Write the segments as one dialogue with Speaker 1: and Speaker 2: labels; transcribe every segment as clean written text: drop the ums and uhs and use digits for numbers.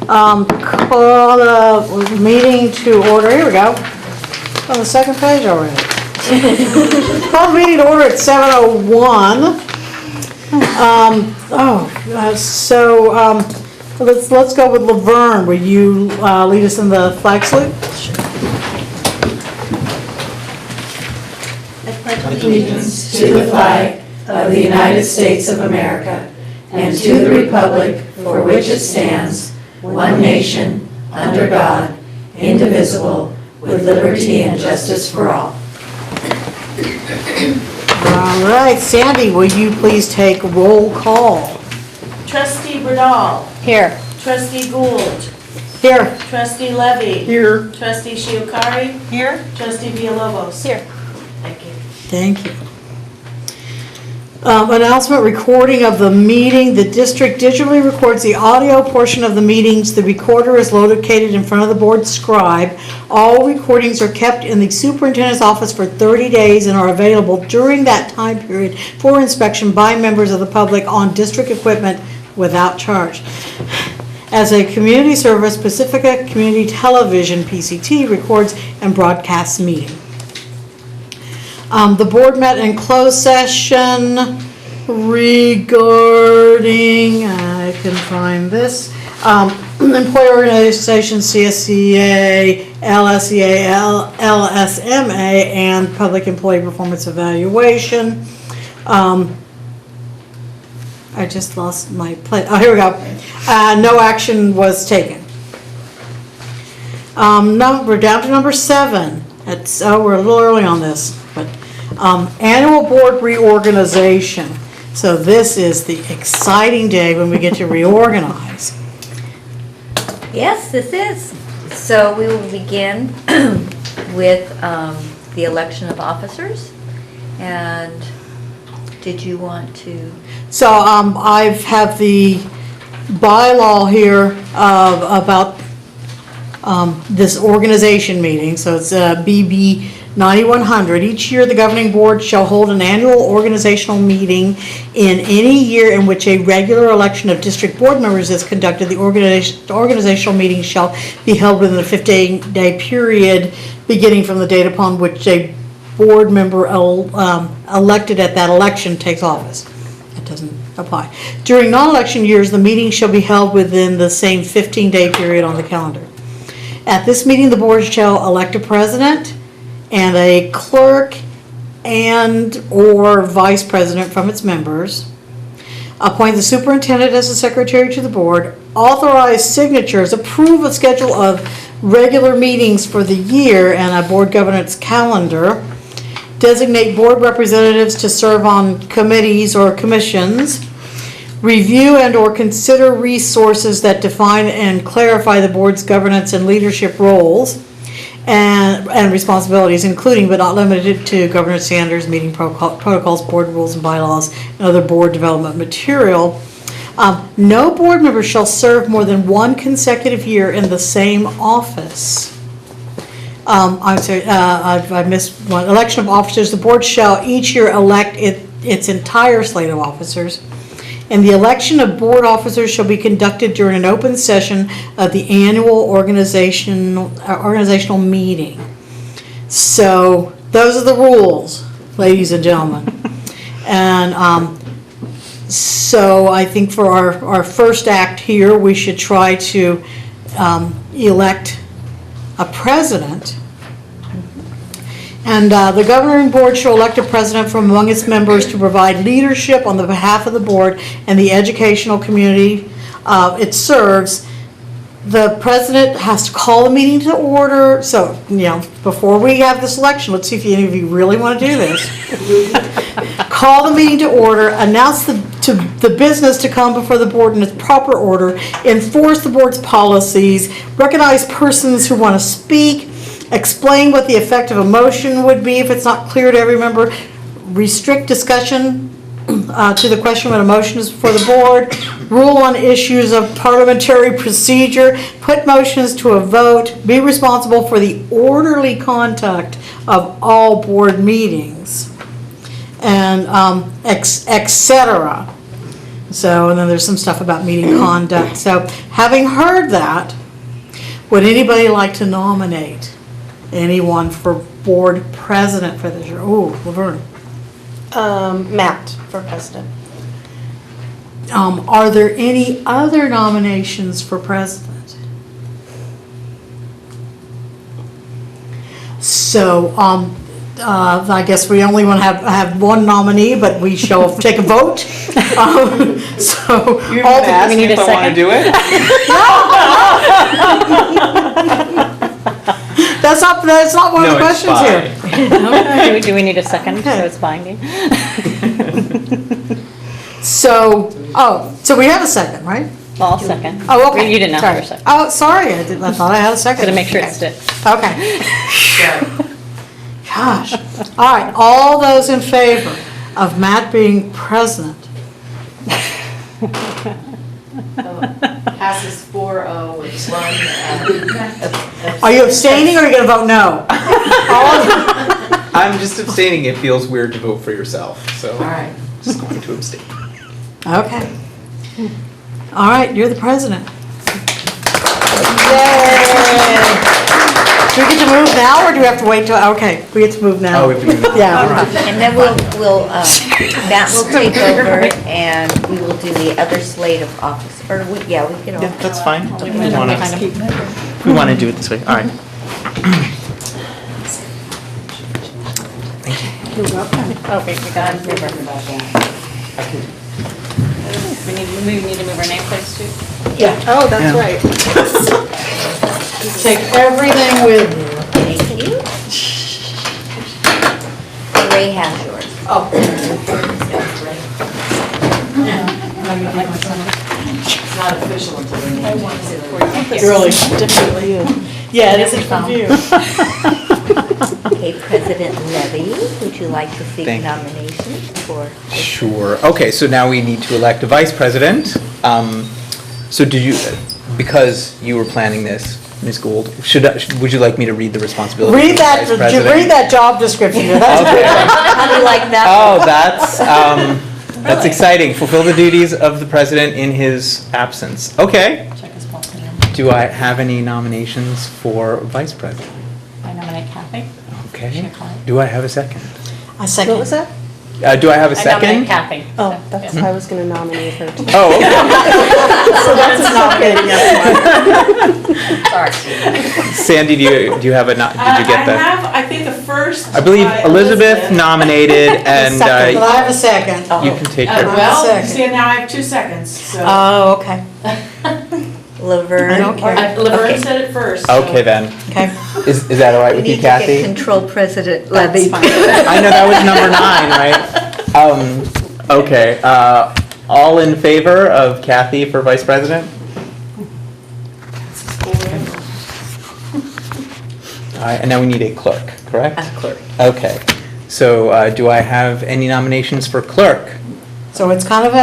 Speaker 1: Call the meeting to order. Here we go. On the second page already. Call the meeting to order at 7:01. Let's go with Laverne. Will you lead us in the flag salute?
Speaker 2: Allegiance to the flag of the United States of America and to the republic for which it stands, one nation, under God, indivisible, with liberty and justice for all.
Speaker 1: All right, Sandy, will you please take roll call?
Speaker 3: Trustee Bradall.
Speaker 1: Here.
Speaker 3: Trustee Gould.
Speaker 1: Here.
Speaker 3: Trustee Levy.
Speaker 1: Here.
Speaker 3: Trustee Shiokari.
Speaker 1: Here.
Speaker 3: Trustee Villalobos.
Speaker 1: Here.
Speaker 3: Thank you.
Speaker 1: Thank you. Announcement: recording of the meeting. The district digitally records the audio portion of the meetings. The recorder is located in front of the board scribe. All recordings are kept in the superintendent's office for 30 days and are available during that time period for inspection by members of the public on district equipment without charge. As a community service, Pacifica Community Television, PCT, records and broadcasts meetings. The board met in closed session regarding, I can find this, employee organization, CSCA, LSEA, LSMA, and public employee performance evaluation. I just lost my place. Oh, here we go. No action was taken. We're down to number 7. We're a little early on this, but annual board reorganization. So this is the exciting day when we get to reorganize.
Speaker 4: Yes, this is. So we will begin with the election of officers. And did you want to?
Speaker 1: So I have the bylaw here about this organization meeting. So it's BB 9100. Each year the governing board shall hold an annual organizational meeting in any year in which a regular election of district board members is conducted. The organizational meeting shall be held within a 15-day period beginning from the date upon which a board member elected at that election takes office. It doesn't apply. During non-election years, the meeting shall be held within the same 15-day period on the calendar. At this meeting, the board shall elect a president and a clerk and or vice president from its members, appoint the superintendent as the secretary to the board, authorize signatures, approve a schedule of regular meetings for the year and a board governance calendar, designate board representatives to serve on committees or commissions, review and or consider resources that define and clarify the board's governance and leadership roles and responsibilities, including but not limited to governance standards, meeting protocols, board rules and bylaws, and other board development material. No board member shall serve more than one consecutive year in the same office. I'm sorry, I missed one. Election of officers. The board shall each year elect its entire slate of officers. And the election of board officers shall be conducted during an open session of the annual organizational meeting. So those are the rules, ladies and gentlemen. And so I think for our first act here, we should try to elect a president. And the governing board shall elect a president from among its members to provide leadership on the behalf of the board and the educational community it serves. The president has to call the meeting to order. So, before we have this election, let's see if any of you really want to do this. Call the meeting to order, announce the business to come before the board in its proper order, enforce the board's policies, recognize persons who want to speak, explain what the effect of a motion would be if it's not clear to every member, restrict discussion to the question when a motion is before the board, rule on issues of parliamentary procedure, put motions to a vote, be responsible for the orderly conduct of all board meetings, and etc. So, and then there's some stuff about meeting conduct. So, having heard that, would anybody like to nominate anyone for board president for this year? Oh, Laverne.
Speaker 3: Matt for president.
Speaker 1: Are there any other nominations for president? So, I guess we only want to have one nominee, but we shall take a vote. So,
Speaker 5: You're
Speaker 1: all
Speaker 5: gonna
Speaker 1: the-
Speaker 5: ask me if I want to do it?
Speaker 1: that's not one of the
Speaker 5: No, it's
Speaker 1: questions here.
Speaker 5: fine.
Speaker 6: Do we need a second so
Speaker 1: Okay.
Speaker 6: it's binding?
Speaker 1: So, so we have a second, right?
Speaker 6: Well, I'll second.
Speaker 1: Oh, okay.
Speaker 6: You didn't ask
Speaker 1: Sorry.
Speaker 6: for a second.
Speaker 1: Oh, sorry, I thought I had a second.
Speaker 6: Gotta make sure it
Speaker 1: Okay.
Speaker 6: sticks.
Speaker 1: Okay. Gosh. All right, all those in favor of Matt being president?
Speaker 3: Passes 4-0 with one.
Speaker 1: Are you abstaining or are you going to vote no?
Speaker 5: I'm just abstaining. It feels weird to vote for yourself, so
Speaker 3: All right.
Speaker 5: just going to abstain.
Speaker 1: Okay. All right, you're the president. Yay! Do we get to move now or do we have to wait till, okay, we get to move now.
Speaker 5: Oh, we have to move now.
Speaker 1: Yeah.
Speaker 5: All right.
Speaker 4: And then Matt will take over and we will do the other slate of office, or we can all.
Speaker 7: Yeah, that's fine.
Speaker 6: We
Speaker 7: We wanna- We want to do it this way, all right.
Speaker 6: Okay, we got it. We need to move our nameplates too?
Speaker 1: Oh, that's
Speaker 7: Yeah.
Speaker 1: right. Take everything with you.
Speaker 4: Thank you. Ray has yours.
Speaker 3: It's not official until the name.
Speaker 1: Really? Different. Yeah, it isn't from you.
Speaker 4: Okay, President Levy, would you like to seek
Speaker 5: Thank you.
Speaker 4: nominations for?
Speaker 5: Sure. Okay, so now we need to elect a vice president. So did you, because you were planning this, Ms. Gould, would you like me to read the responsibilities?
Speaker 1: Read
Speaker 5: of the
Speaker 1: that,
Speaker 5: vice president?
Speaker 1: read that job description. That's
Speaker 5: Okay.
Speaker 4: How do you like that?
Speaker 5: Oh, that's exciting. Fulfill the duties of the president in his absence. Okay.
Speaker 6: Check his pulse.
Speaker 5: Do I have any nominations for vice president?
Speaker 6: I nominate Kathy.
Speaker 5: Okay. Do I have a second?
Speaker 1: I second.
Speaker 3: What was that?
Speaker 5: Do I have a
Speaker 6: I nominate
Speaker 5: second?
Speaker 6: Kathy.
Speaker 3: Oh, that's, I was gonna nominate her too.
Speaker 5: Oh, okay.
Speaker 3: So that's a nominating, yes.
Speaker 6: Sorry.
Speaker 5: Sandy, do you have a, did you get
Speaker 3: I
Speaker 5: that?
Speaker 3: have, I think, a first.
Speaker 5: I believe
Speaker 3: by
Speaker 5: Elizabeth nominated and
Speaker 1: But I have a second.
Speaker 5: you can take her.
Speaker 3: Well,
Speaker 1: Second.
Speaker 3: see, now I have 2 seconds, so.
Speaker 1: Oh, okay.
Speaker 4: Laverne.
Speaker 1: I don't care.
Speaker 3: Laverne
Speaker 4: Okay.
Speaker 3: said it first. so-
Speaker 5: Okay then.
Speaker 1: Okay.
Speaker 5: Is that all right
Speaker 4: We
Speaker 5: with
Speaker 4: need
Speaker 5: you,
Speaker 4: to get
Speaker 5: Kathy?
Speaker 4: control President Levy.
Speaker 5: I know that was number 9, right? Okay, all in favor of Kathy for vice president? All right, and now we need a clerk, correct?
Speaker 4: Clerk.
Speaker 5: Okay, so do I have any nominations for clerk?
Speaker 1: So it's kind of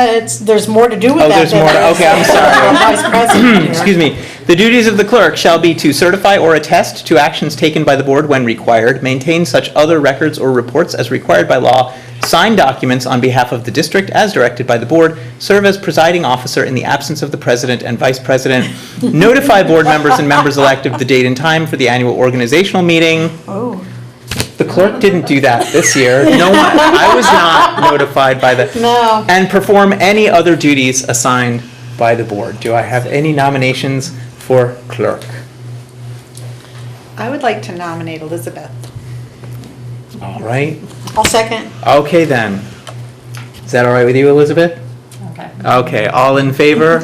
Speaker 1: there's more to do with
Speaker 5: Oh,
Speaker 1: that.
Speaker 5: there's more to- okay, I'm sorry.
Speaker 1: Vice president here.
Speaker 5: Excuse me. The duties of the clerk shall be to certify or attest to actions taken by the board when required, maintain such other records or reports as required by law, sign documents on behalf of the district as directed by the board, serve as presiding officer in the absence of the president and vice president, notify board members and members elect of the date and time for the annual organizational meeting.
Speaker 1: Oh,
Speaker 5: The clerk didn't do that this year. No one, I was not notified by the.
Speaker 1: no.
Speaker 5: And perform any other duties assigned by the board. Do I have any nominations for clerk?
Speaker 8: I would like to nominate Elizabeth.
Speaker 5: All right.
Speaker 1: I'll second.
Speaker 5: Okay then. Is that all right with you, Elizabeth?
Speaker 6: Okay.
Speaker 5: Okay, all in favor?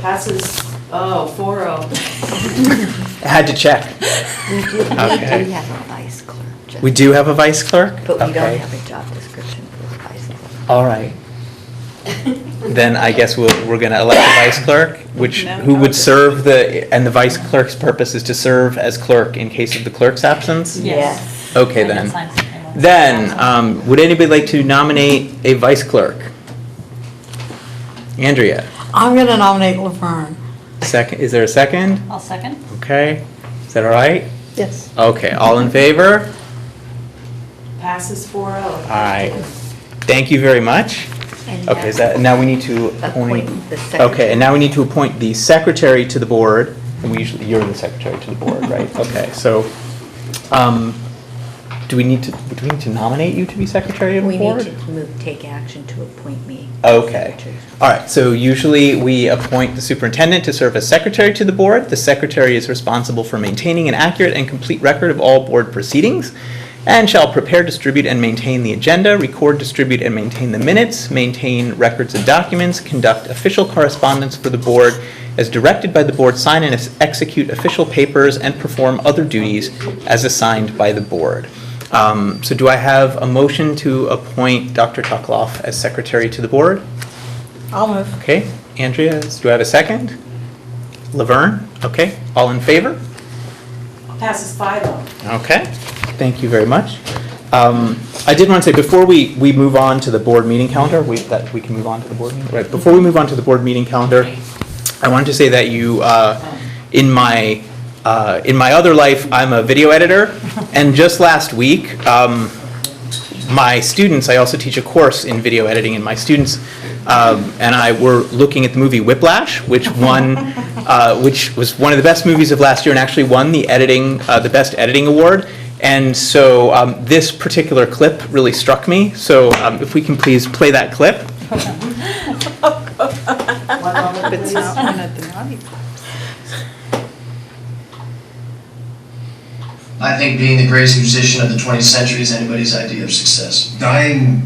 Speaker 3: Passes, 4-0.
Speaker 5: I had to check.
Speaker 4: We do
Speaker 5: Okay.
Speaker 4: have a vice clerk. just-
Speaker 5: We do have a vice clerk?
Speaker 4: But we don't
Speaker 5: Okay.
Speaker 4: have a job description for the vice clerk.
Speaker 5: All right. Then I guess we're going to elect a vice clerk, who would serve and the vice clerk's purpose is to serve as clerk in case of the clerk's absence?
Speaker 4: Yes.
Speaker 5: Okay
Speaker 6: I can
Speaker 5: then.
Speaker 6: sign something once.
Speaker 5: Then, would anybody like to nominate a vice clerk? Andrea,
Speaker 1: I'm going to nominate Laverne.
Speaker 5: second, is there a second?
Speaker 6: I'll second.
Speaker 5: Okay, is that all right?
Speaker 3: Yes.
Speaker 5: Okay, all in favor?
Speaker 3: Passes 4-0.
Speaker 5: All right, thank you very much.
Speaker 4: And
Speaker 5: Okay, is that, now we need to
Speaker 4: appoint
Speaker 5: appoint,
Speaker 4: the secretary.
Speaker 5: okay, and now we need to appoint the secretary to the board, and we usually, you're the secretary to the board, right? Okay, so, do we need to nominate you to be secretary of the
Speaker 4: We
Speaker 5: board?
Speaker 4: need to take action to appoint me.
Speaker 5: Okay.
Speaker 4: secretary.
Speaker 5: All right, so usually we appoint the superintendent to serve as secretary to the board. The secretary is responsible for maintaining an accurate and complete record of all board proceedings and shall prepare, distribute, and maintain the agenda, record, distribute, and maintain the minutes, maintain records and documents, conduct official correspondence for the board as directed by the board, sign and execute official papers, and perform other duties as assigned by the board. So do I have a motion to appoint Dr. Tuckloff as secretary to the board?
Speaker 1: I'll move.
Speaker 5: Okay, Andrea, do I have a second? Laverne, okay, all in favor?
Speaker 3: Passes 5-0.
Speaker 5: Okay, thank you very much. I did want to say, before we move on to the board meeting calendar, that we can move on to the board meeting, right, before we move on to the board meeting calendar, I wanted to say that you, in my other life, I'm a video editor, and just last week, my students, I also teach a course in video editing, and my students and I were looking at the movie Whiplash, which was one of the best movies of last year and actually won the Best Editing Award. And so this particular clip really struck me, so if we can please play that clip.
Speaker 8: Hope it's not one of the naughty parts.
Speaker 9: I think being the greatest musician of the 20th century is anybody's idea of success.
Speaker 10: Dying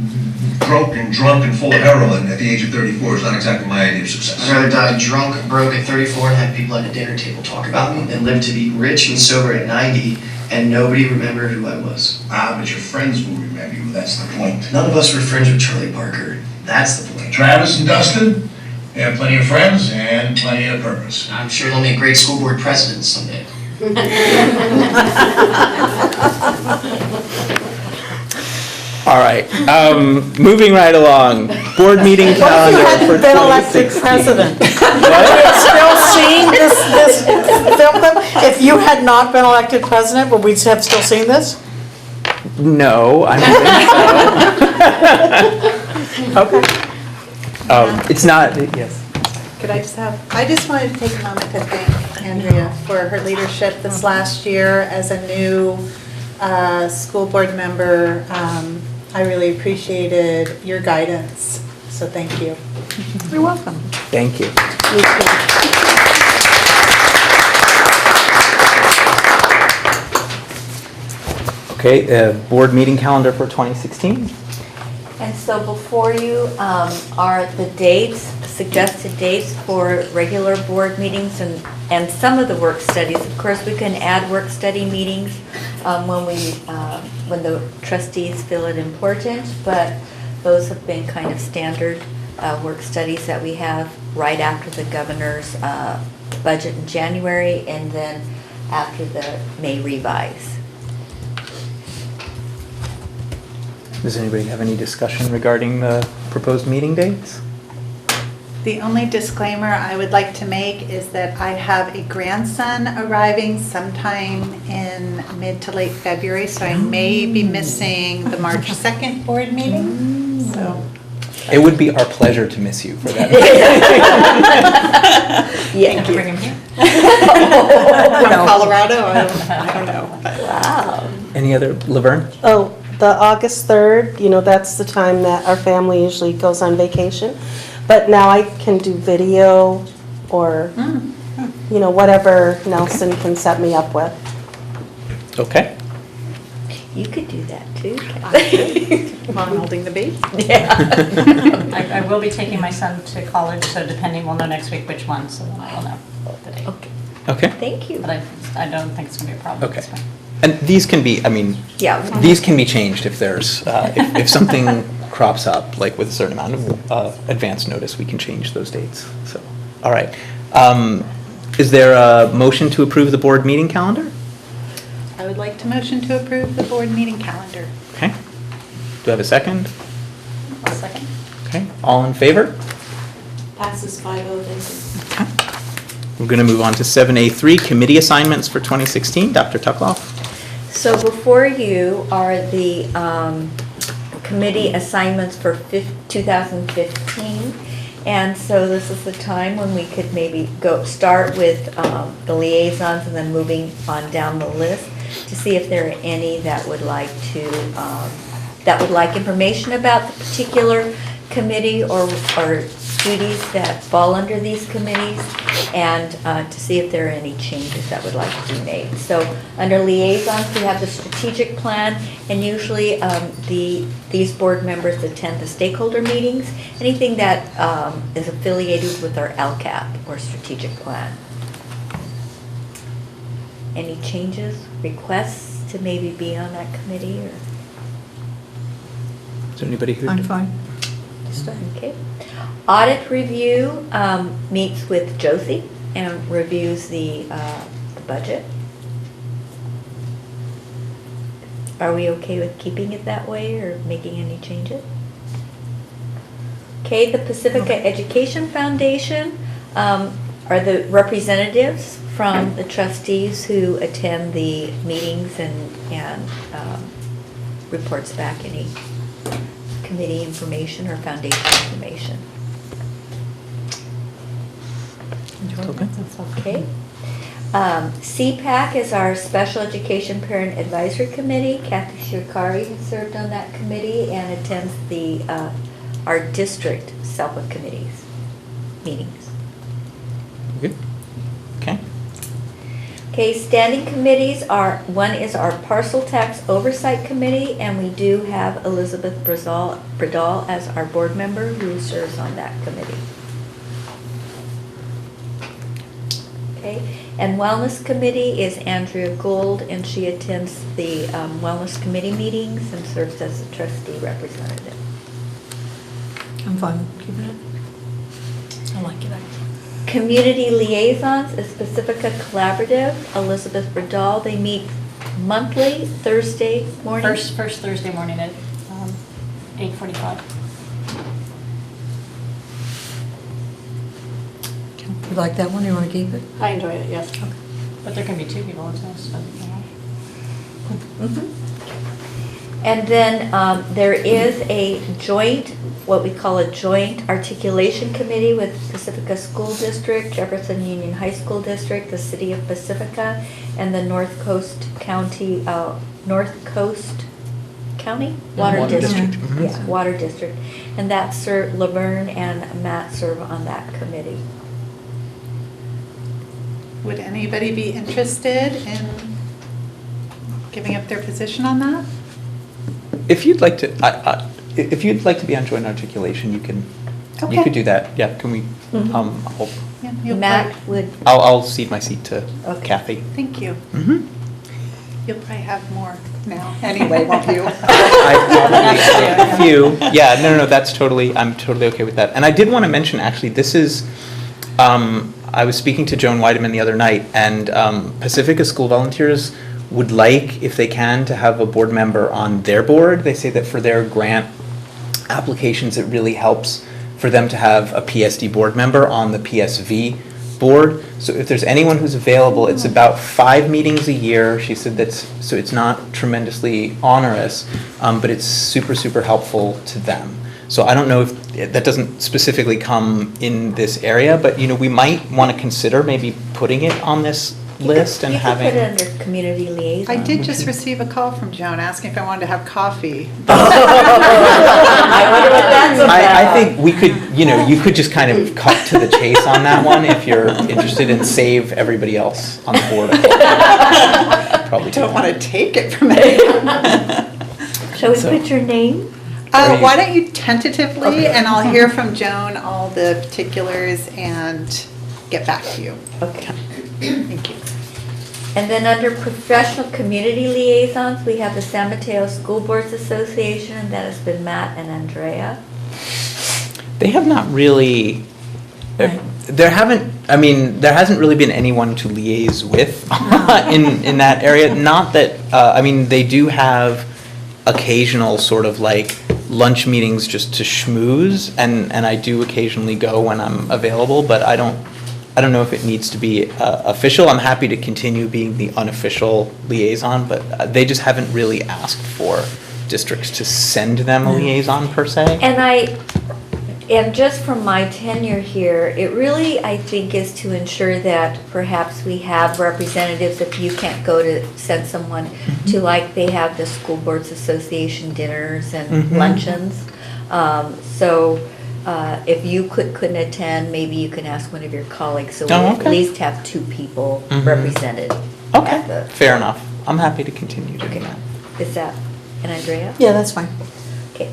Speaker 10: broke and drunk and full of heroin at the age of 34 is not exactly my idea of success.
Speaker 9: I'd rather die drunk, broke at 34 and have people at a dinner table talk about me than live to be rich and sober at 90 and nobody remember who I was.
Speaker 10: Ah, but your friends will remember you, that's the point.
Speaker 9: None of us were friends with Charlie Parker. That's the point.
Speaker 10: Travis and Dustin, they have plenty of friends and plenty of purpose.
Speaker 9: I'm sure they'll make great school board presidents someday.
Speaker 5: All right, moving right along, board meeting
Speaker 1: What if you
Speaker 5: calendar for
Speaker 1: hadn't been elected
Speaker 5: 2016.
Speaker 1: president?
Speaker 5: What?
Speaker 1: Still seeing this film clip? If you had not been elected president, would we have still seen this?
Speaker 5: No, I don't think so. Okay. It's not, yes.
Speaker 8: Could I just wanted to take a moment to thank Andrea for her leadership this last year as a new school board member. I really appreciated your guidance, so thank you.
Speaker 1: You're welcome.
Speaker 5: Thank you. Okay, board meeting calendar for 2016.
Speaker 4: And so before you are the dates, suggested dates for regular board meetings and some of the work studies. Of course, we can add work study meetings when the trustees feel it important, but those have been kind of standard work studies that we have right after the governor's budget in January and then after the May revise.
Speaker 5: Does anybody have any discussion regarding the proposed meeting dates?
Speaker 8: The only disclaimer I would like to make is that I have a grandson arriving sometime in mid to late February, so I may be missing the March 2nd board meeting, so.
Speaker 5: It would be our pleasure to miss you for that.
Speaker 4: Yeah.
Speaker 6: Bring him here.
Speaker 8: From Colorado, I don't know.
Speaker 4: Wow.
Speaker 5: Any other, Laverne?
Speaker 11: Oh, the August 3rd, that's the time that our family usually goes on vacation. But now I can do video or, whatever Nelson can set me up with.
Speaker 5: Okay.
Speaker 4: You could do that too.
Speaker 8: While I'm holding the baby.
Speaker 4: Yeah.
Speaker 6: I will be taking my son to college, so depending, we'll know next week which one, so then I will know the date.
Speaker 4: Okay,
Speaker 5: Okay.
Speaker 4: thank you.
Speaker 6: But I don't think it's going to be a problem.
Speaker 5: Okay.
Speaker 6: It's fine.
Speaker 5: And these can be,
Speaker 4: Yeah.
Speaker 5: these can be changed if there's, if something crops up, like with a certain amount of advance notice, we can change those dates. So, all right. Is there a motion to approve the board meeting calendar?
Speaker 8: I would like to motion to approve the board meeting calendar.
Speaker 5: Okay. Do I have a second?
Speaker 6: I'll second.
Speaker 5: Okay. All in favor?
Speaker 3: Passes 5-0, thank you.
Speaker 5: We're going to move on to 7A3, committee assignments for 2016. Dr. Tuckloff?
Speaker 4: So before you are the committee assignments for 2015. And so this is the time when we could maybe start with the liaisons and then moving on down the list to see if there are any that would like to, that would like information about the particular committee or duties that fall under these committees, and to see if there are any changes that would like to be made. So under liaisons, we have the strategic plan, and usually these board members attend the stakeholder meetings, anything that is affiliated with our LCAP or strategic plan. Any changes, requests to maybe be on that committee, or?
Speaker 5: Is there anybody who?
Speaker 1: I'm fine.
Speaker 4: Okay. Audit review meets with Josie and reviews the budget. Are we okay with keeping it that way or making any changes? Okay, the Pacifica Education Foundation are the representatives from the trustees who attend the meetings and reports back any committee information or foundation information.
Speaker 5: Okay.
Speaker 4: Okay. CPAC is our Special Education Parent Advisory Committee. Kathy Shirkari has served on that committee and attends our district SELPA committees meetings.
Speaker 5: Good. Okay.
Speaker 4: Okay, standing committees one is our Parcel Tax Oversight Committee, and we do have Elizabeth Bradal as our board member who serves on that committee. Okay, and Wellness Committee is Andrea Gould, and she attends the Wellness Committee meetings and serves as a trustee representative.
Speaker 1: I'm fine with keeping it. I like it.
Speaker 4: Community Liaisons is Pacifica Collaborative, Elizabeth Bradal. They meet monthly, Thursday morning.
Speaker 6: First Thursday morning at 8:45.
Speaker 1: You like that one? You want to keep it?
Speaker 6: I enjoy it, yes. But there can be two people, it's nice.
Speaker 4: And then there is a joint, what we call a joint articulation committee with Pacifica School District, Jefferson Union High School District, the City of Pacifica, and the North Coast County Water District.
Speaker 5: District. Mhm.
Speaker 4: Yeah, Water District. And that's Laverne and Matt serve on that committee.
Speaker 8: Would anybody be interested in giving up their position on that?
Speaker 5: If you'd like to, if you'd like to be on joint articulation, you can. You
Speaker 8: Okay.
Speaker 5: could do that. Yeah. Can we?
Speaker 4: Mhm.
Speaker 8: Yeah, you'll
Speaker 4: Matt
Speaker 8: probably-
Speaker 4: would,
Speaker 5: I'll cede my seat to
Speaker 4: Okay.
Speaker 5: Kathy.
Speaker 8: Thank you.
Speaker 5: Mm-hmm.
Speaker 8: You'll probably have more now anyway, won't you?
Speaker 5: I probably have a few. Yeah, no, that's totally, I'm totally okay with that. And I did want to mention, actually, this is, I was speaking to Joan Weideman the other night, and Pacifica School Volunteers would like, if they can, to have a board member on their board. They say that for their grant applications, it really helps for them to have a PSD board member on the PSV board. So if there's anyone who's available, it's about 5 meetings a year. She said so it's not tremendously onerous, but it's super, super helpful to them. So I don't know if that doesn't specifically come in this area, but we might want to consider maybe putting it on this list and having.
Speaker 4: You could put it under community liaison.
Speaker 8: I did just receive a call from Joan asking if I wanted to have coffee.
Speaker 4: I wonder what that's about.
Speaker 5: I think we could, you could just kind of cut to the chase on that one if you're interested and save everybody else on the board. Probably
Speaker 8: Don't want to take it from anyone.
Speaker 4: Shall we
Speaker 5: So-
Speaker 4: put your name?
Speaker 8: Why don't you tentatively, and I'll hear from Joan all the particulars and get back to you.
Speaker 4: Okay.
Speaker 8: Thank you.
Speaker 4: And then under professional community liaisons, we have the San Mateo School Boards Association, and that has been Matt and Andrea.
Speaker 5: They have not really, there hasn't really been anyone to liaise with in that area. Not that, they do have occasional sort of like lunch meetings just to schmooze, and I do occasionally go when I'm available, but I don't know if it needs to be official. I'm happy to continue being the unofficial liaison, but they just haven't really asked for districts to send them a liaison per se.
Speaker 4: And just from my tenure here, it really, I think, is to ensure that perhaps we have representatives, if you can't go to send someone to, like, they have the School Boards Association dinners and luncheons. So if you couldn't attend, maybe you can ask one of your colleagues, so we at least have 2 people represented.
Speaker 5: Okay,
Speaker 4: at the-
Speaker 5: fair enough. I'm happy to continue doing
Speaker 4: Okay.
Speaker 5: that.
Speaker 4: Is that, and Andrea?
Speaker 1: Yeah, that's fine.
Speaker 4: Okay.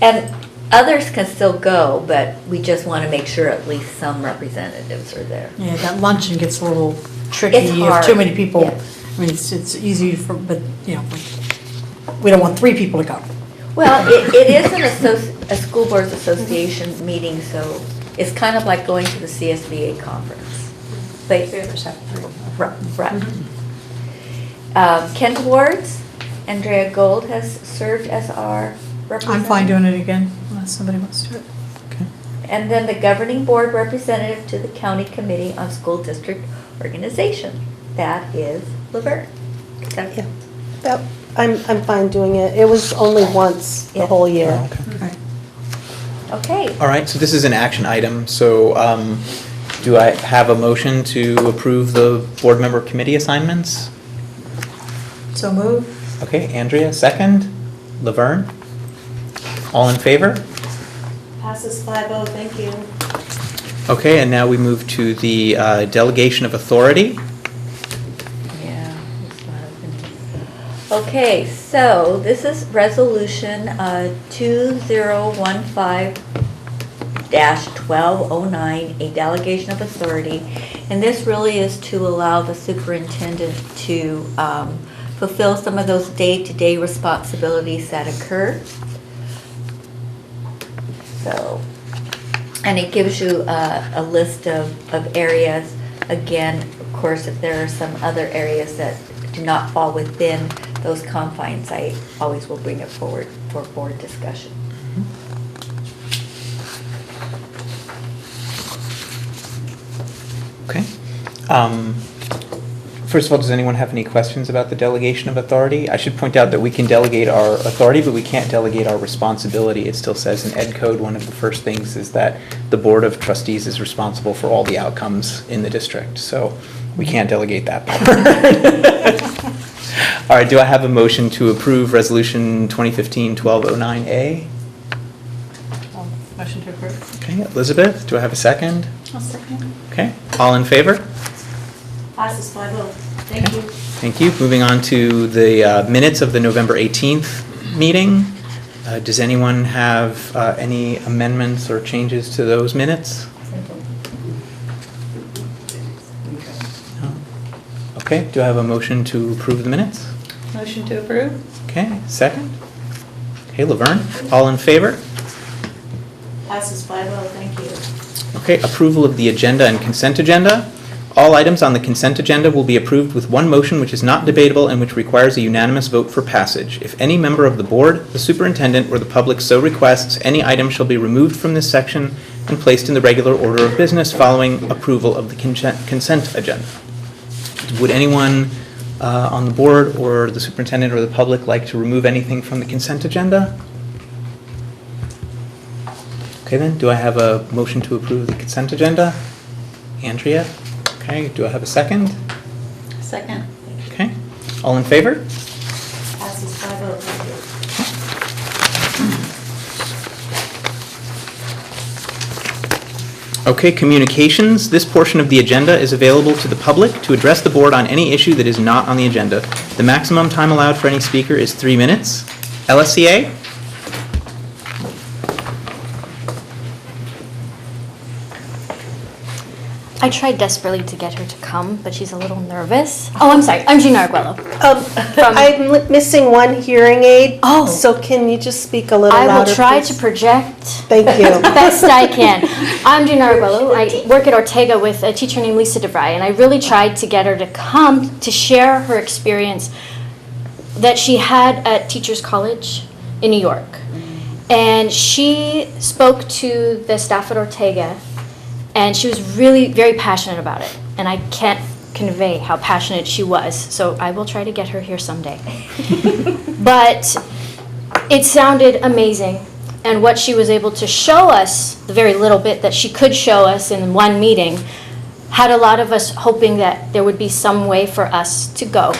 Speaker 4: And others can still go, but we just want to make sure at least some representatives are there.
Speaker 1: Yeah, that luncheon gets a little tricky.
Speaker 4: It's
Speaker 1: You have too many
Speaker 4: hard,
Speaker 1: people.
Speaker 4: yeah.
Speaker 1: I mean, it's easy for, but, you know, we don't want 3 people to go.
Speaker 4: Well, it is a school boards association meeting, so it's kind of like going to the CSBA conference. They, right. Kent Wards, Andrea Gold has served as our representative.
Speaker 1: I'm fine doing it again, unless somebody wants to do it.
Speaker 4: And then the governing board representative to the county committee on school district organization. That is Laverne.
Speaker 11: Yeah. Yep, I'm fine doing it. It was only once the
Speaker 4: Yeah.
Speaker 11: whole year.
Speaker 1: Right.
Speaker 4: Okay.
Speaker 5: All right, so this is an action item, so do I have a motion to approve the board member committee assignments?
Speaker 1: So move.
Speaker 5: Okay, Andrea, second. Laverne? All in favor?
Speaker 11: Passes 5-0, thank you.
Speaker 5: Okay, and now we move to the delegation of authority.
Speaker 4: Yeah. it's not open. Okay, so this is resolution 2015-1209, a delegation of authority. And this really is to allow the superintendent to fulfill some of those day-to-day responsibilities that occur. So, and it gives you a list of areas. Again, of course, if there are some other areas that do not fall within those confines, I always will bring it forward for board discussion.
Speaker 5: Okay. First of all, does anyone have any questions about the delegation of authority? I should point out that we can delegate our authority, but we can't delegate our responsibility. It still says in Ed Code, one of the first things is that the Board of Trustees is responsible for all the outcomes in the district. So we can't delegate that part. All right, do I have a motion to approve Resolution 2015-1209A?
Speaker 6: Motion to approve.
Speaker 5: Okay, Elizabeth, do I have a second?
Speaker 6: I'll second.
Speaker 5: Okay, all in favor?
Speaker 11: Passes 5-0, thank you.
Speaker 5: Thank you. Moving on to the minutes of the November 18th meeting. Does anyone have any amendments or changes to those minutes? No? Okay, do I have a motion to approve the minutes?
Speaker 6: Motion to approve?
Speaker 5: Okay, second. Okay, Laverne, all in favor?
Speaker 11: Passes 5-0, thank you.
Speaker 5: Okay, approval of the agenda and consent agenda. All items on the consent agenda will be approved with one motion which is not debatable and which requires a unanimous vote for passage. If any member of the board, the superintendent, or the public so requests, any item shall be removed from this section and placed in the regular order of business following approval of the consent agenda. Would anyone on the board or the superintendent or the public like to remove anything from the consent agenda? Okay then, do I have a motion to approve the consent agenda? Andrea? Okay, do I have a second?
Speaker 6: Second.
Speaker 5: Okay, all in favor?
Speaker 11: Passes 5-0, thank you.
Speaker 5: Okay, communications. This portion of the agenda is available to the public to address the board on any issue that is not on the agenda. The maximum time allowed for any speaker is 3 minutes. LSCA?
Speaker 12: I tried desperately to get her to come, but she's a little nervous. Oh, I'm sorry. I'm Gina Arguello.
Speaker 11: I'm missing one hearing aid.
Speaker 12: Oh.
Speaker 11: So can you just speak a little
Speaker 12: I
Speaker 11: louder,
Speaker 12: will try
Speaker 11: please?
Speaker 12: to project
Speaker 11: Thank you.
Speaker 12: best I can. I'm Gina Arguello. I work at Ortega with a teacher named Lisa DeVry, and I really tried to get her to come to share her experience that she had at Teachers College in New York. And she spoke to the staff at Ortega, and she was really very passionate about it. And I can't convey how passionate she was, so I will try to get her here someday. But it sounded amazing. And what she was able to show us, the very little bit that she could show us in one meeting, had a lot of us hoping that there would be some way for us to go.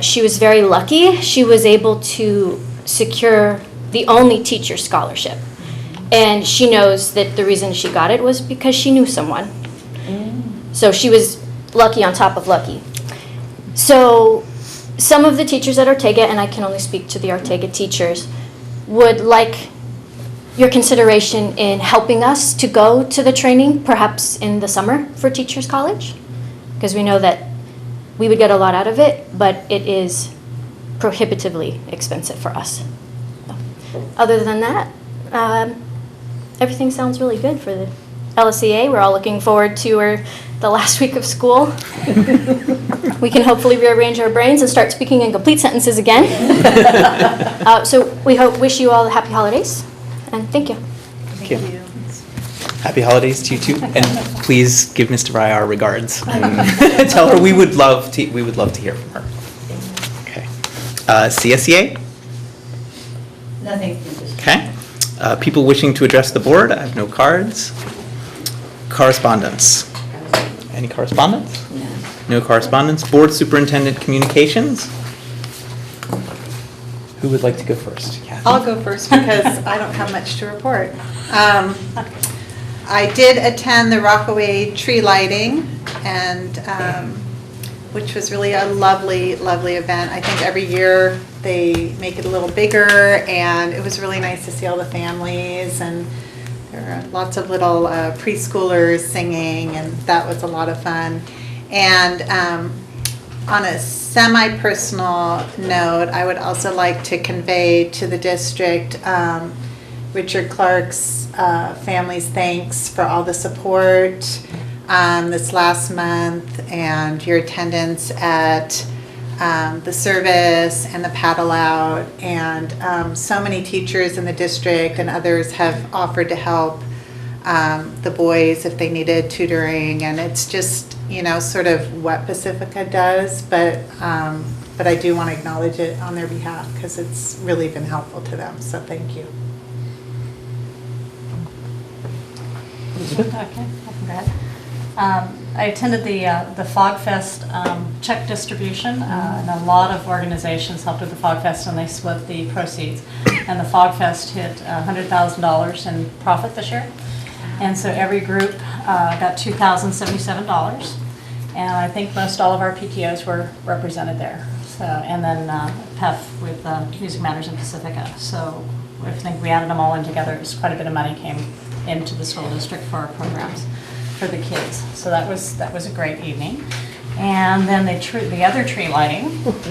Speaker 12: She was very lucky. She was able to secure the only teacher scholarship. And she knows that the reason she got it was because she knew someone. So she was lucky on top of lucky. So some of the teachers at Ortega, and I can only speak to the Ortega teachers, would like your consideration in helping us to go to the training, perhaps in the summer for Teachers College, because we know that we would get a lot out of it, but it is prohibitively expensive for us. Other than that, everything sounds really good for the LSEA. We're all looking forward to the last week of school. We can hopefully rearrange our brains and start speaking in complete sentences again. So we wish you all happy holidays, and thank you.
Speaker 5: Thank you. Happy holidays to you too, and please give Ms. DeVry our regards. And tell her we would love to hear from her. Okay. CSEA?
Speaker 2: Nothing.
Speaker 5: Okay. People wishing to address the board, I have no cards. Correspondence? Any correspondence? No correspondence. Board Superintendent Communications? Who would like to go first? Kathy?
Speaker 8: I'll go first because I don't have much to report. I did attend the Rockaway tree lighting, and which was really a lovely, lovely event. I think every year they make it a little bigger, and it was really nice to see all the families, and there were lots of little preschoolers singing, and that was a lot of fun. And on a semi-personal note, I would also like to convey to the district Richard Clark's family's thanks for all the support this last month, and your attendance at the service and the paddle out, and so many teachers in the district and others have offered to help the boys if they needed tutoring, and it's just, you know, sort of what Pacifica does, but I do want to acknowledge it on their behalf because it's really been helpful to them, so thank you.
Speaker 6: Okay, I can go ahead. I attended the Fog Fest check distribution, and a lot of organizations helped with the Fog Fest, and they split the proceeds. And the Fog Fest hit $100,000 in profit this year, and so every group got $2,077, and I think most all of our PTOs were represented there. So, and then PEF with Music Matters in Pacifica. So I think we added them all in together. It was quite a bit of money came into the school district for our programs for the kids. So that was a great evening. And then the other tree lighting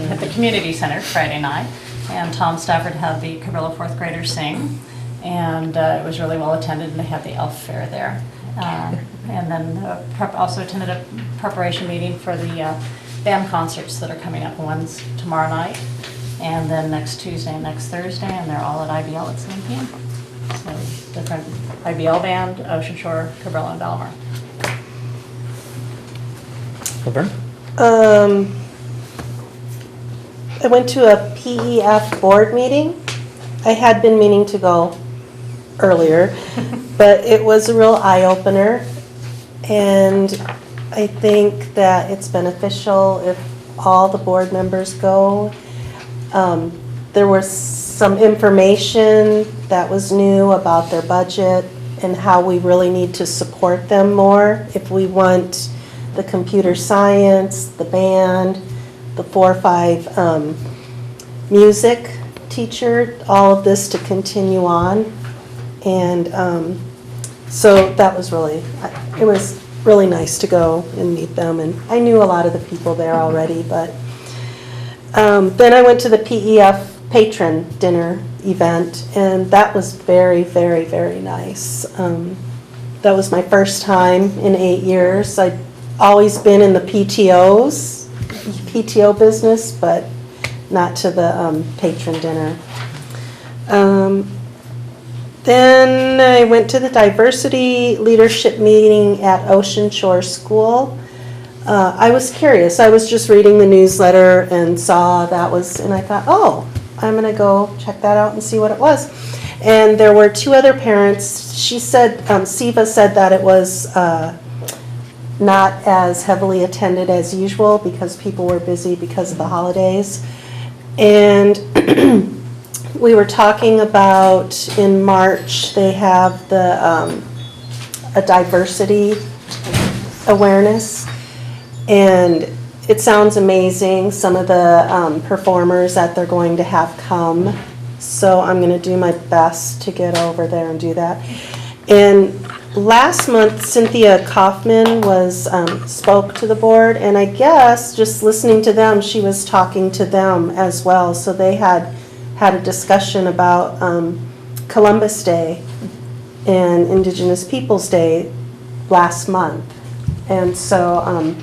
Speaker 6: at the community center Friday night, and Tom Stafford had the Cabrillo fourth graders sing, and it was really well attended, and they had the elf fair there. And then also attended a preparation meeting for the band concerts that are coming up. One's tomorrow night, and then next Tuesday and next Thursday, and they're all at IBL at 7 p.m. So different IBL band, Ocean Shore, Cabrillo, and Belmar.
Speaker 5: Laverne?
Speaker 11: I went to a PEF board meeting. I had been meaning to go earlier, but it was a real eye-opener, and I think that it's beneficial if all the board members go. There was some information that was new about their budget and how we really need to support them more if we want the computer science, the band, the 4 or 5 music teacher, all of this to continue on. And so that was it was really nice to go and meet them. And I knew a lot of the people there already, but then I went to the PEF patron dinner event, and that was very, very, very nice. That was my first time in 8 years. I'd always been in the PTO business, but not to the patron dinner. Then I went to the diversity leadership meeting at Ocean Shore School. I was curious. I was just reading the newsletter and saw that was, and I thought, oh, I'm gonna go check that out and see what it was. And there were 2 other parents. She said, Siva said that it was not as heavily attended as usual because people were busy because of the holidays. And we were talking about in March, they have the a diversity awareness. And it sounds amazing, some of the performers that they're going to have come. So I'm going to do my best to get over there and do that. And last month, Cynthia Kaufman was spoke to the board, and I guess just listening to them, she was talking to them as well. So they had a discussion about Columbus Day and Indigenous Peoples Day last month. And so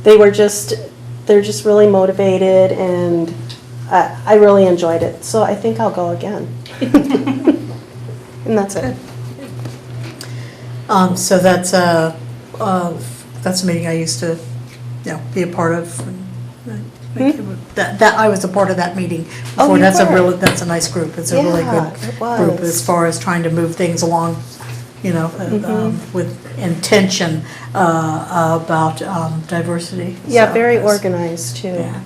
Speaker 11: they're just really motivated, and I really enjoyed it. So I think I'll go again. And that's it.
Speaker 1: So that's a meeting I used to, be a part of. That I was a part of that meeting before.
Speaker 11: you
Speaker 1: That's
Speaker 11: were?
Speaker 1: that's a nice group. It's a really
Speaker 11: Yeah,
Speaker 1: good
Speaker 11: it was.
Speaker 1: group as far as trying to move things along, with intention about diversity.
Speaker 11: Yeah,
Speaker 1: So
Speaker 11: very
Speaker 1: that's-
Speaker 11: organized too.
Speaker 1: Yeah.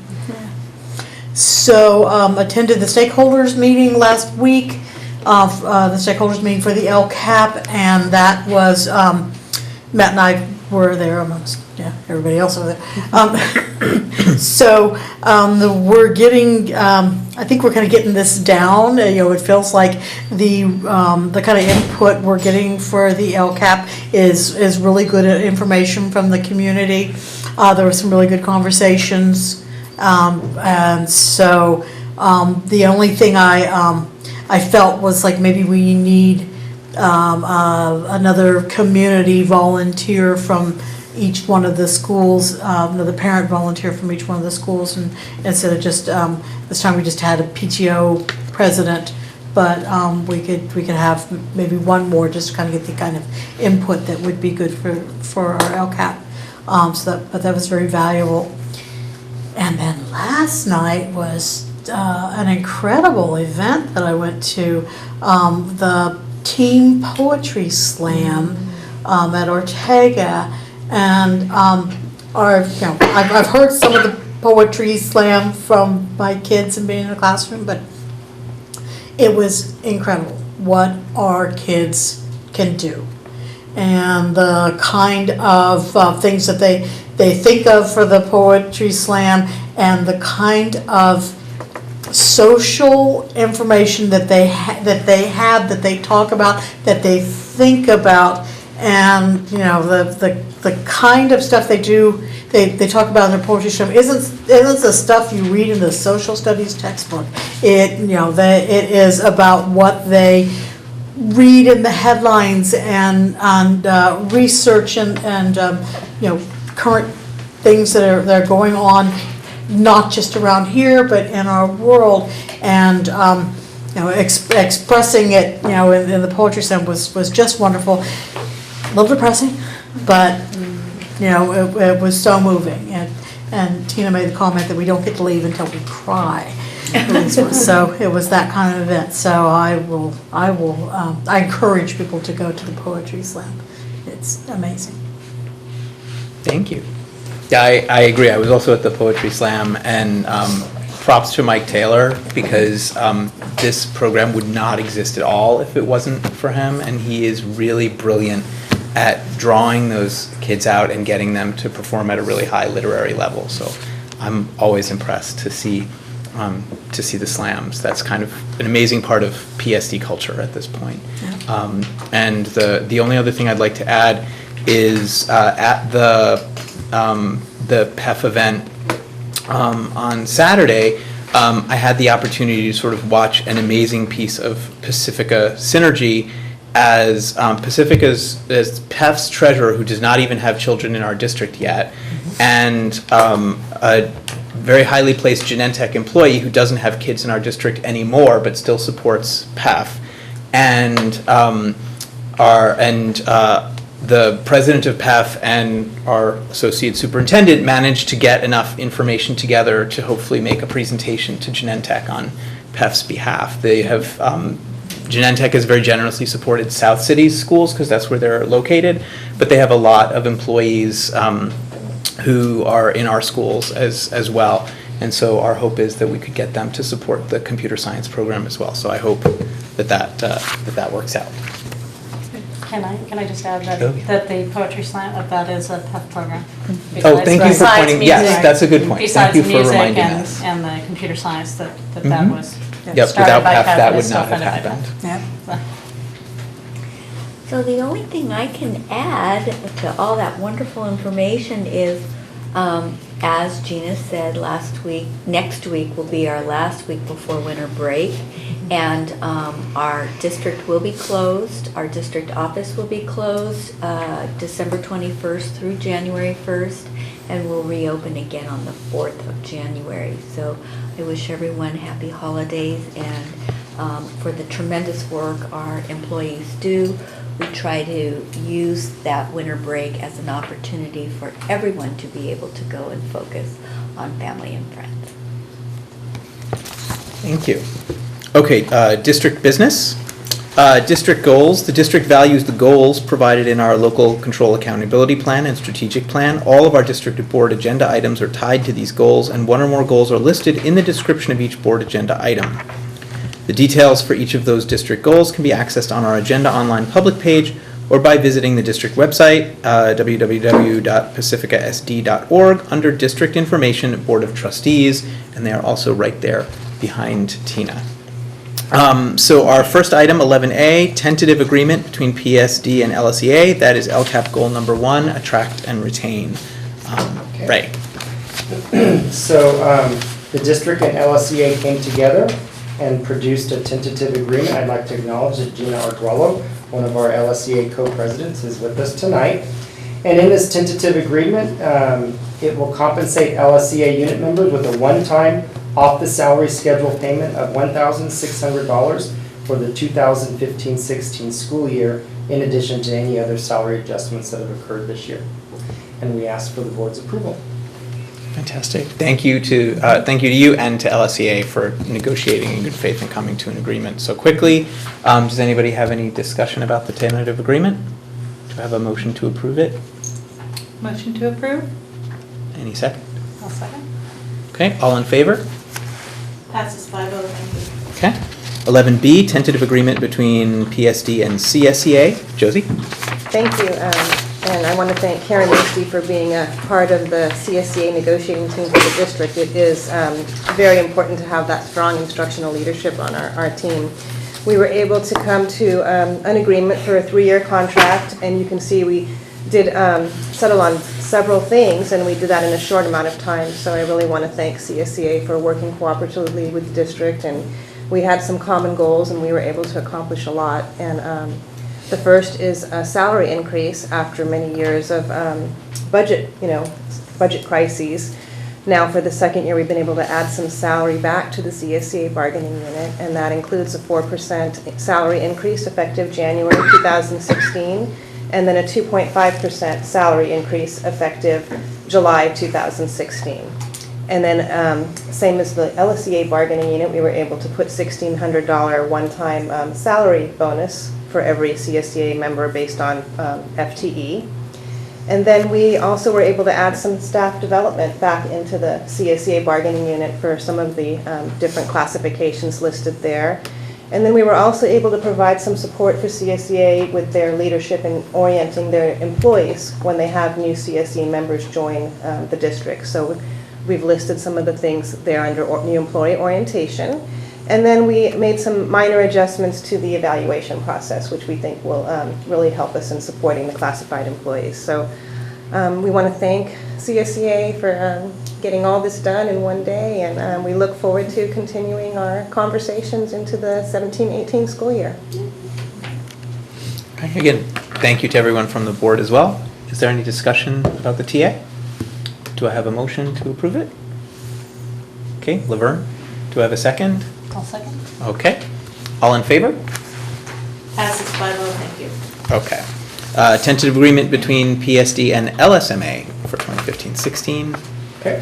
Speaker 1: So attended the stakeholders meeting last week, the stakeholders meeting for the LCAP, and that was, Matt and I were there amongst, everybody else over there. So we're getting, I think we're kind of getting this down. It feels like the kind of input we're getting for the LCAP is really good information from the community. There were some really good conversations. And so the only thing I felt was like maybe we need another community volunteer from each one of the schools, another parent volunteer from each one of the schools, and instead of just this time we just had a PTO president, but we could have maybe one more just to kind of get the kind of input that would be good for our LCAP. But that was very valuable. And then last night was an incredible event that I went to, the Team Poetry Slam at Ortega. And I've heard some of the poetry slam from my kids and being in the classroom, but it was incredible what our kids can do. And the kind of things that they think of for the poetry slam, and the kind of social information that they talk about, that they think about, and the kind of stuff they do, they talk about in their poetry slam isn't the stuff you read in the social studies textbook. It is about what they read in the headlines and research and current things that are going on, not just around here but in our world, and expressing it in the poetry slam was just wonderful. A little depressing, but it was so moving, and Tina made the comment that we don't get to leave until we cry. So it was that kind of event. So I encourage people to go to the poetry slam. It's amazing.
Speaker 5: Thank you. Yeah, I agree. I was also at the Poetry Slam, and props to Mike Taylor, because this program would not exist at all if it wasn't for him, and he is really brilliant at drawing those kids out and getting them to perform at a really high literary level. So I'm always impressed to see the slams. That's kind of an amazing part of PSD culture at this point. Yeah. And the only other thing I'd like to add is at the PEF event on Saturday, I had the opportunity to sort of watch an amazing piece of Pacifica synergy as Pacifica's as PEF's treasurer, who does not even have children in our district yet, and a very highly placed Genentech employee who doesn't have kids in our district anymore but still supports PEF, and the president of PEF and our associate superintendent managed to get enough information together to hopefully make a presentation to Genentech on PEF's behalf. They have, Genentech has very generously supported South City's schools because that's where they're located, but they have a lot of employees who are in our schools as well. And so our hope is that we could get them to support the computer science program as well. So I hope that works out.
Speaker 6: Can I just add that,
Speaker 5: Oh, yeah.
Speaker 6: that the Poetry Slam, that is a PEF program?
Speaker 5: Oh, thank you for
Speaker 6: Besides
Speaker 5: pointing,
Speaker 6: music-
Speaker 5: yes, that's a good point.
Speaker 6: Besides
Speaker 5: Thank you for
Speaker 6: music
Speaker 5: reminding
Speaker 6: and-
Speaker 5: us.
Speaker 6: And the computer science, that
Speaker 5: Mhm.
Speaker 6: was
Speaker 5: Yep,
Speaker 6: started
Speaker 5: without
Speaker 6: by
Speaker 5: PEF,
Speaker 6: PEF
Speaker 5: that
Speaker 6: and
Speaker 5: would
Speaker 6: still
Speaker 5: not have
Speaker 6: funded by
Speaker 5: happened.
Speaker 6: PEF. So-
Speaker 4: So the only thing I can add to all that wonderful information is, as Gina said next week will be our last week before winter break. And our district will be closed. Our district office will be closed December 21st through January 1st, and we'll reopen again on the 4th of January. So I wish everyone happy holidays, and for the tremendous work our employees do. We try to use that winter break as an opportunity for everyone to be able to go and focus on family and friends.
Speaker 5: Thank you. Okay, district business. District goals. The district values the goals provided in our local control accountability plan and strategic plan. All of our district board agenda items are tied to these goals, and one or more goals are listed in the description of each board agenda item. The details for each of those district goals can be accessed on our Agenda Online public page or by visiting the district website, www.pacificasd.org, under District Information, Board of Trustees, and they are also right there behind Tina. So our first item, 11A, tentative agreement between PSD and LSEA. That is LCAP goal number 1, attract and retain. Ray.
Speaker 13: So the district and LSEA came together and produced a tentative agreement. I'd like to acknowledge that Gina Arguello, one of our LSEA co-presidents, is with us tonight. And in this tentative agreement, it will compensate LSEA unit members with a one-time off-the-salary schedule payment of $1,600 for the 2015-16 school year, in addition to any other salary adjustments that have occurred this year. And we ask for the board's approval.
Speaker 5: Fantastic. Thank you to you and to LSEA for negotiating in good faith and coming to an agreement so quickly. Does anybody have any discussion about the tentative agreement? Do I have a motion to approve it?
Speaker 6: Motion to approve?
Speaker 5: Any second?
Speaker 6: I'll second.
Speaker 5: Okay, all in favor?
Speaker 8: Passes 5-0, thank you.
Speaker 5: Okay. 11B, tentative agreement between PSD and CSEA. Josie?
Speaker 14: Thank you, and I want to thank Karen Lacey for being a part of the CSEA negotiating team for the district. It is very important to have that strong instructional leadership on our team. We were able to come to an agreement for a 3-year contract, and you can see we did settle on several things, and we did that in a short amount of time. So I really want to thank CSEA for working cooperatively with the district, and we had some common goals, and we were able to accomplish a lot. And the first is a salary increase after many years of budget crises. Now, for the second year, we've been able to add some salary back to the CSEA bargaining unit, and that includes a 4% salary increase effective January 2016, and then a 2.5% salary increase effective July 2016. And then, same as the LSEA bargaining unit, we were able to put $1,600 one-time salary bonus for every CSEA member based on FTE. And then we also were able to add some staff development back into the CSEA bargaining unit for some of the different classifications listed there. And then we were also able to provide some support for CSEA with their leadership in orienting their employees when they have new CSEA members join the district. So we've listed some of the things there under new employee orientation. And then we made some minor adjustments to the evaluation process, which we think will really help us in supporting the classified employees. So we want to thank CSEA for getting all this done in one day, and we look forward to continuing our conversations into the 17-18 school year.
Speaker 5: Okay, again, thank you to everyone from the board as well. Is there any discussion about the TA? Do I have a motion to approve it? Okay, Laverne, do I have a second?
Speaker 6: I'll second.
Speaker 5: Okay. All in favor?
Speaker 8: Passes 5-0, thank you.
Speaker 5: Okay. Tentative agreement between PSD and LSMA for 2015-16.
Speaker 13: Okay.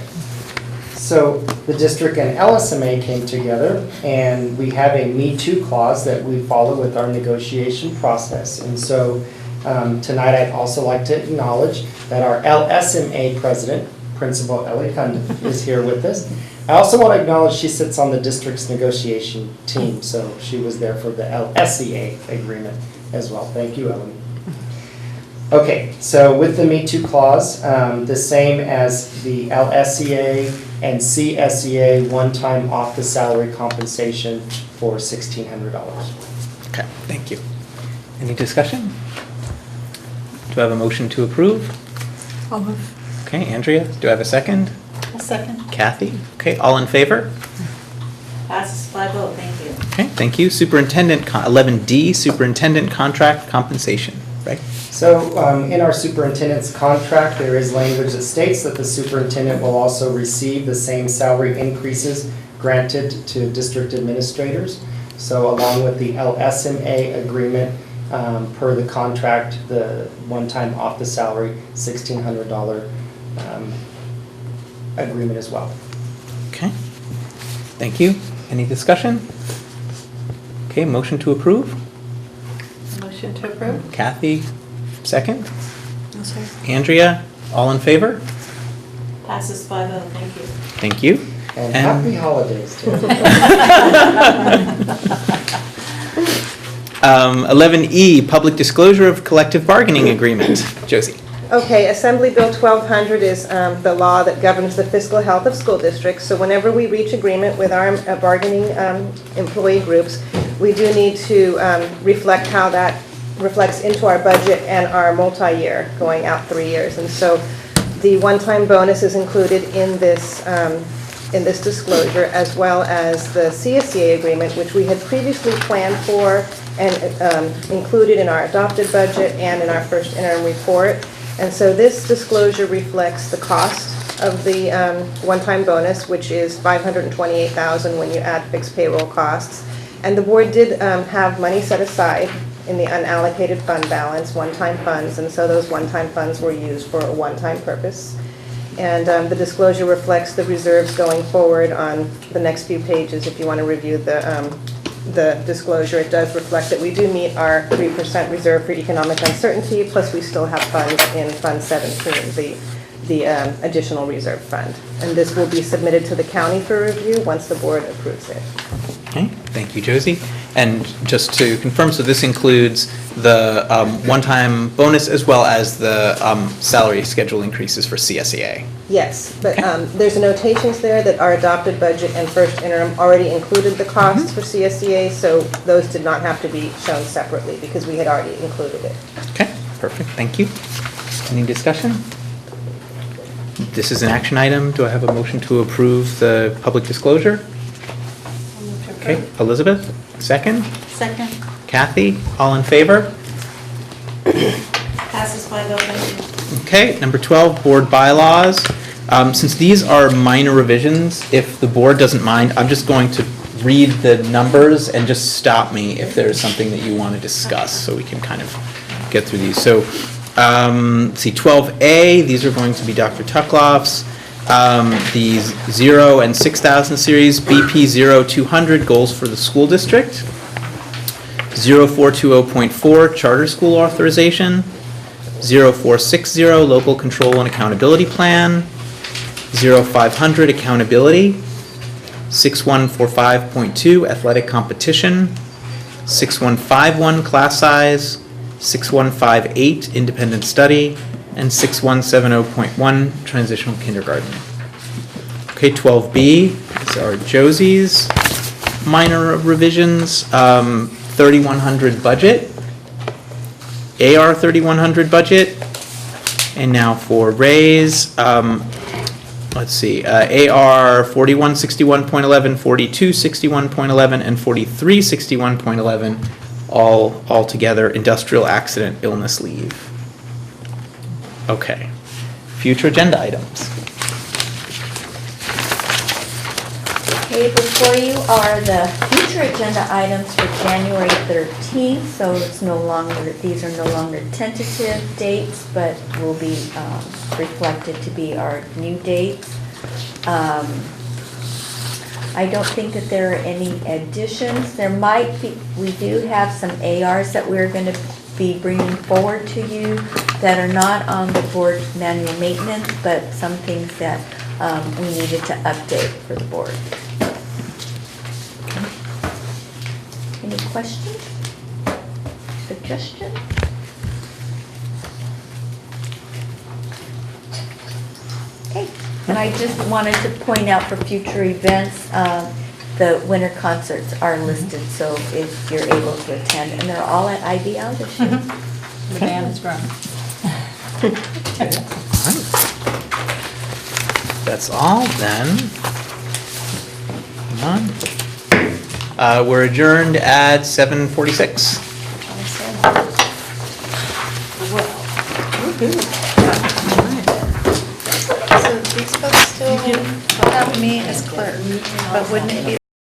Speaker 13: So the district and LSMA came together, and we have a Me Too clause that we follow with our negotiation process. And so tonight I'd also like to acknowledge that our LSMA president, Principal Ellie Cundiff, is here with us. I also want to acknowledge she sits on the district's negotiation team, so she was there for the LSEA agreement as well. Thank you, Ellen. Okay, so with the Me Too clause, the same as the LSEA and CSEA one-time off the salary compensation for $1,600.
Speaker 5: Okay, thank you. Any discussion? Do I have a motion to approve?
Speaker 1: I'll move.
Speaker 5: Okay, Andrea, do I have a second?
Speaker 3: A second.
Speaker 5: Kathy? Okay, all in favor?
Speaker 3: Passes 5-0, thank you.
Speaker 5: Okay, thank you. 11D, Superintendent Contract Compensation, right?
Speaker 13: So in our superintendent's contract, there is language that states that the superintendent will also receive the same salary increases granted to district administrators. So along with the LSMA agreement, per the contract, the one-time off the salary $1,600 agreement as well.
Speaker 5: Okay, thank you. Any discussion? Okay, motion to approve?
Speaker 3: Motion to approve?
Speaker 5: Kathy, second?
Speaker 1: No, sir.
Speaker 5: Andrea, all in favor?
Speaker 3: Passes 5-0, thank you.
Speaker 5: Thank you.
Speaker 13: And happy holidays to everyone.
Speaker 5: 11E, Public Disclosure of Collective Bargaining Agreement. Josie.
Speaker 14: Okay, Assembly Bill 1200 is the law that governs the fiscal health of school districts. So whenever we reach agreement with our bargaining employee groups, we do need to reflect how that reflects into our budget and our multi-year, going out 3 years. And so the one-time bonus is included in this disclosure, as well as the CSEA agreement, which we had previously planned for and included in our adopted budget and in our first interim report. And so this disclosure reflects the cost of the one-time bonus, which is $528,000 when you add fixed payroll costs. And the board did have money set aside in the unallocated fund balance, one-time funds, and so those one-time funds were used for a one-time purpose. And the disclosure reflects the reserves going forward on the next few pages. If you want to review the disclosure, it does reflect that we do meet our 3% reserve for economic uncertainty, plus we still have funds in Fund 17, the additional reserve fund. And this will be submitted to the county for review once the board approves it.
Speaker 5: Okay, thank you, Josie. And just to confirm, so this includes the one-time bonus as well as the salary schedule increases for CSEA.
Speaker 14: Yes, but there's notations there that our adopted budget and first interim already included the costs for CSEA, so those did not have to be shown separately because we had already included it.
Speaker 5: Okay, perfect, thank you. Any discussion? This is an action item. Do I have a motion to approve the public disclosure? Okay, Elizabeth, second?
Speaker 3: Second.
Speaker 5: Kathy, all in favor?
Speaker 3: Passes 5-0, thank you.
Speaker 5: Okay, number 12, board bylaws. Since these are minor revisions, if the board doesn't mind, I'm just going to read the numbers and just stop me if there's something that you want to discuss, so we can kind of get through these. So, let's see, 12A, these are going to be Dr. Tuckloff's. The 0 and 6,000 series, BP 0200, goals for the school district. 0420.4, charter school authorization. 0460, local control and accountability plan. 0500, accountability. 6145.2, athletic competition. 6151, class size. 6158, independent study. And 6170.1, transitional kindergarten. Okay, 12B, these are Josie's minor revisions. 3100 budget, AR 3100 budget, and now for Ray's, let's see, AR 4161.11, 4261.11, and 4361.11, all together, industrial accident illness leave. Okay, future agenda items.
Speaker 4: Okay, before you are the future agenda items for January 13th, so it's no longer, these are no longer tentative dates, but will be reflected to be our new dates. I don't think that there are any additions. There might be, we do have some ARs that we're going to be bringing forward to you that are not on the board manual maintenance, but some things that we needed to update for the board. Any questions? Suggestions? Okay, and I just wanted to point out for future events, the winter concerts are listed, so if you're able to attend, and they're all at IBL this year.
Speaker 6: The band is growing.
Speaker 5: That's all then. Come on. We're adjourned at 7:46.
Speaker 8: So these folks still have me as clerk, but wouldn't it be